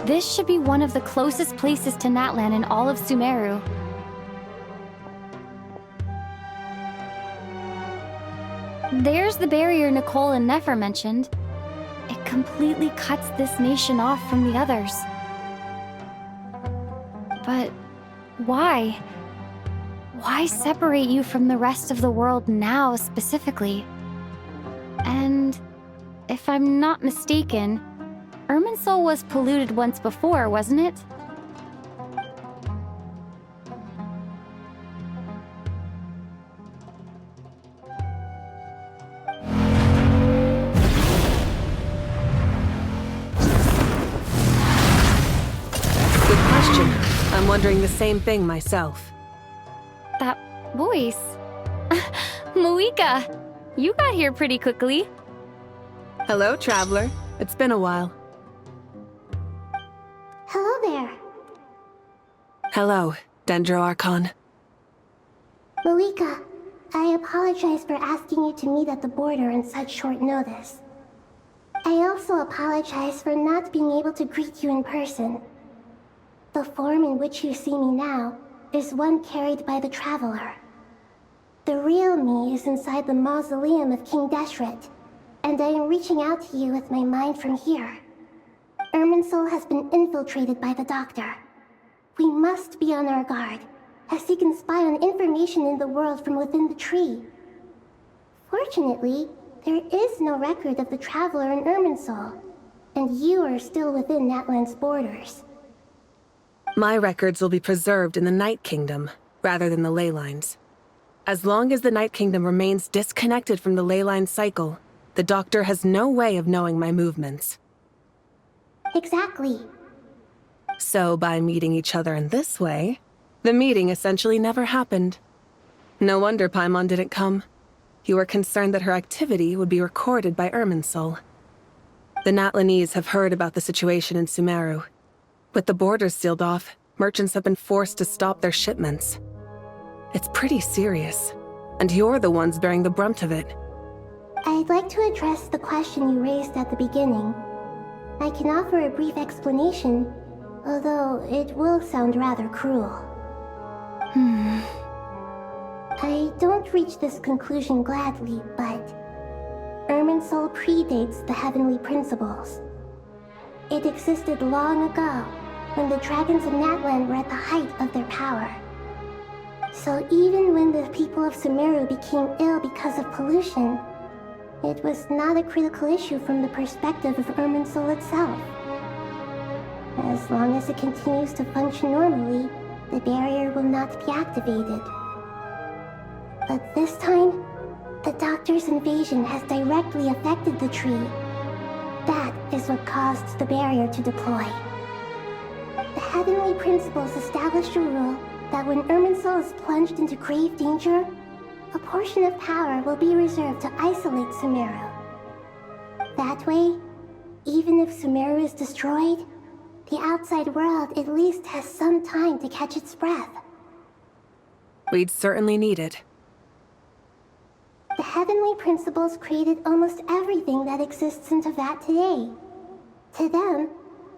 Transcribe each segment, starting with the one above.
This should be one of the closest places to Natlan in all of Sumeru. There's the barrier Nicole and Nefer mentioned. It completely cuts this nation off from the others. But why? Why separate you from the rest of the world now, specifically? And if I'm not mistaken, Irminsul was polluted once before, wasn't it? Good question. I'm wondering the same thing myself. That voice. Mavuika, you got here pretty quickly. Hello, traveler. It's been a while. Hello there. Hello, Dendro Archon. Mavuika, I apologize for asking you to meet at the border on such short notice. I also apologize for not being able to greet you in person. The form in which you see me now is one carried by the Traveler. The real me is inside the mausoleum of King Deshret, and I am reaching out to you with my mind from here. Irminsul has been infiltrated by the Doctor. We must be on our guard, as he can spy on information in the world from within the tree. Fortunately, there is no record of the Traveler in Irminsul, and you are still within Natlan's borders. My records will be preserved in the Night Kingdom, rather than the ley lines. As long as the Night Kingdom remains disconnected from the ley line cycle, the Doctor has no way of knowing my movements. Exactly. So by meeting each other in this way, the meeting essentially never happened. No wonder Paimon didn't come. You were concerned that her activity would be recorded by Irminsul. The Natlanese have heard about the situation in Sumeru. With the borders sealed off, merchants have been forced to stop their shipments. It's pretty serious, and you're the ones bearing the brunt of it. I'd like to address the question you raised at the beginning. I can offer a brief explanation, although it will sound rather cruel. I don't reach this conclusion gladly, but Irminsul predates the Heavenly Principles. It existed long ago, when the dragons of Natlan were at the height of their power. So even when the people of Sumeru became ill because of pollution, it was not a critical issue from the perspective of Irminsul itself. As long as it continues to function normally, the barrier will not be activated. But this time, the Doctor's invasion has directly affected the tree. That is what caused the barrier to deploy. The Heavenly Principles established a rule that when Irminsul is plunged into grave danger, a portion of power will be reserved to isolate Sumeru. That way, even if Sumeru is destroyed, the outside world at least has some time to catch its breath. We'd certainly need it. The Heavenly Principles created almost everything that exists in Teyvat today. To them,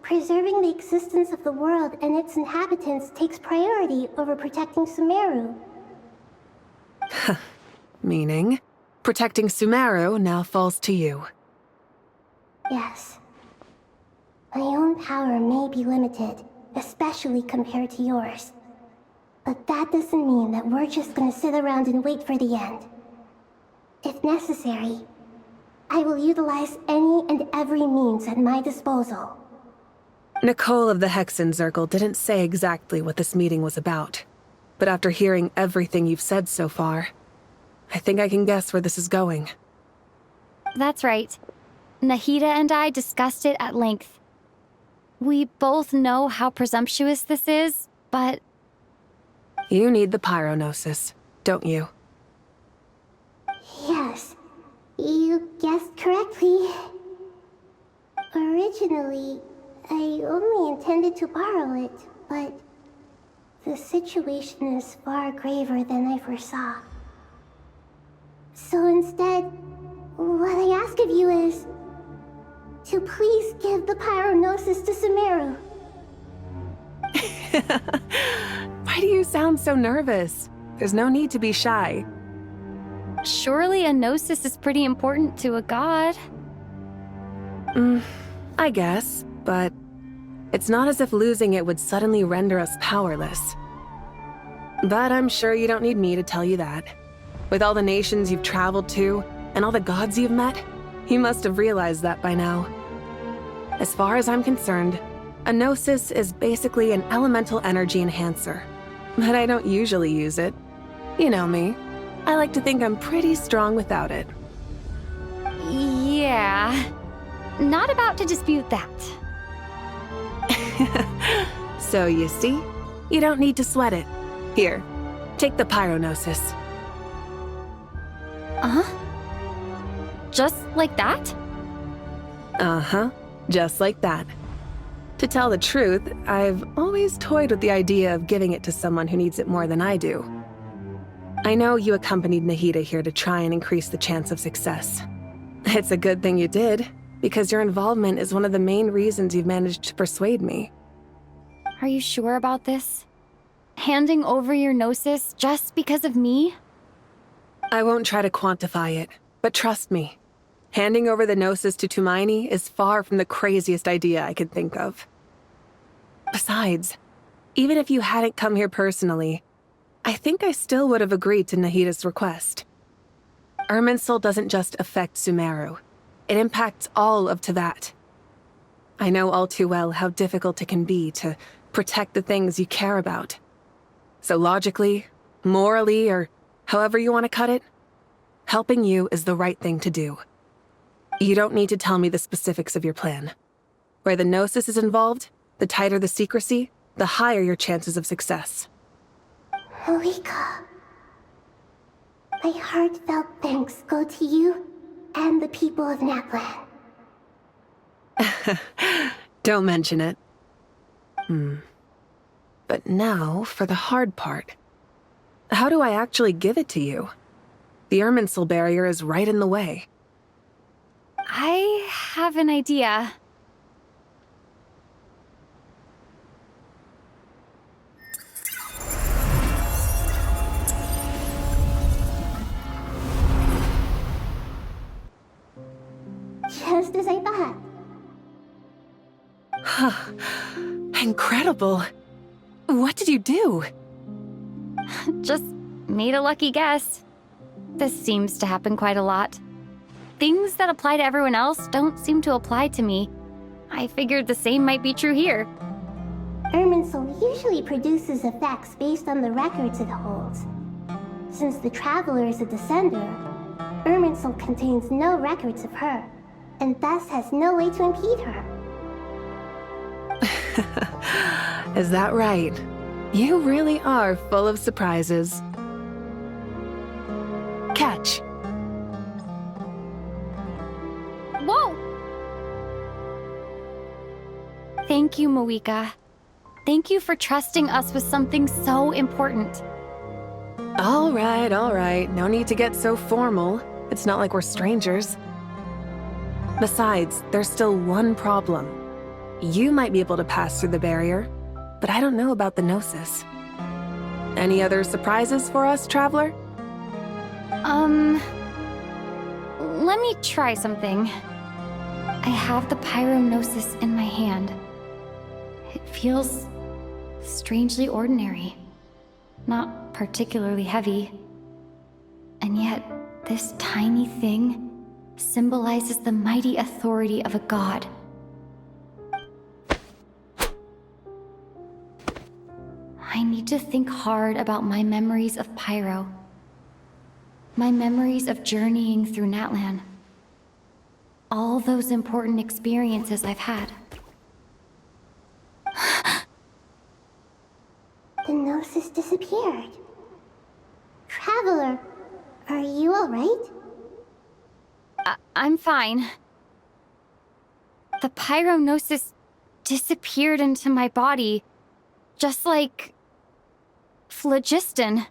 preserving the existence of the world and its inhabitants takes priority over protecting Sumeru. Meaning, protecting Sumeru now falls to you. Yes. My own power may be limited, especially compared to yours. But that doesn't mean that we're just gonna sit around and wait for the end. If necessary, I will utilize any and every means at my disposal. Nicole of the Hexen Circle didn't say exactly what this meeting was about. But after hearing everything you've said so far, I think I can guess where this is going. That's right. Nahida and I discussed it at length. We both know how presumptuous this is, but... You need the Pyro Gnosis, don't you? Yes, you guessed correctly. Originally, I only intended to borrow it, but the situation is far graver than I foresaw. So instead, what I ask of you is to please give the Pyro Gnosis to Sumeru. Why do you sound so nervous? There's no need to be shy. Surely a Gnosis is pretty important to a god. I guess, but it's not as if losing it would suddenly render us powerless. But I'm sure you don't need me to tell you that. With all the nations you've traveled to, and all the gods you've met, you must have realized that by now. As far as I'm concerned, a Gnosis is basically an elemental energy enhancer. But I don't usually use it. You know me. I like to think I'm pretty strong without it. Yeah. Not about to dispute that. So you see, you don't need to sweat it. Here, take the Pyro Gnosis. Just like that? Uh-huh, just like that. To tell the truth, I've always toyed with the idea of giving it to someone who needs it more than I do. I know you accompanied Nahida here to try and increase the chance of success. It's a good thing you did, because your involvement is one of the main reasons you've managed to persuade me. Are you sure about this? Handing over your Gnosis just because of me? I won't try to quantify it, but trust me. Handing over the Gnosis to Tumaini is far from the craziest idea I could think of. Besides, even if you hadn't come here personally, I think I still would have agreed to Nahida's request. Irminsul doesn't just affect Sumeru. It impacts all of Teyvat. I know all too well how difficult it can be to protect the things you care about. So logically, morally, or however you want to cut it, helping you is the right thing to do. You don't need to tell me the specifics of your plan. Where the Gnosis is involved, the tighter the secrecy, the higher your chances of success. Mavuika. My heartfelt thanks go to you and the people of Natlan. Don't mention it. But now for the hard part. How do I actually give it to you? The Irminsul barrier is right in the way. I have an idea. Just as I thought. Incredible. What did you do? Just made a lucky guess. This seems to happen quite a lot. Things that apply to everyone else don't seem to apply to me. I figured the same might be true here. Irminsul usually produces effects based on the records it holds. Since the Traveler is a descender, Irminsul contains no records of her, and thus has no way to impede her. Is that right? You really are full of surprises. Catch. Whoa! Thank you, Mavuika. Thank you for trusting us with something so important. All right. No need to get so formal. It's not like we're strangers. Besides, there's still one problem. You might be able to pass through the barrier, but I don't know about the Gnosis. Any other surprises for us, Traveler? Let me try something. I have the Pyro Gnosis in my hand. It feels strangely ordinary, not particularly heavy. And yet, this tiny thing symbolizes the mighty authority of a god. I need to think hard about my memories of Pyro. My memories of journeying through Natlan. All those important experiences I've had. The Gnosis disappeared. Traveler, are you alright? I'm fine. The Pyro Gnosis disappeared into my body, just like phlogiston.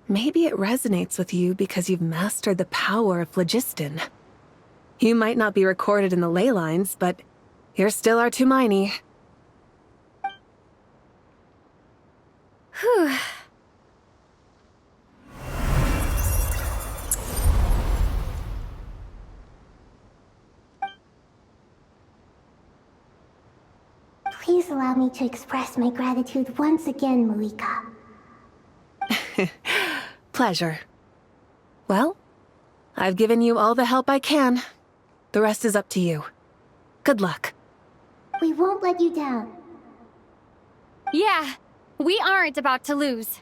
Maybe it resonates with you because you've mastered the power of phlogiston. You might not be recorded in the ley lines, but you're still our Tumaini. Whew. Please allow me to express my gratitude once again, Mavuika. Pleasure. Well, I've given you all the help I can. The rest is up to you. Good luck. We won't let you down. Yeah, we aren't about to lose.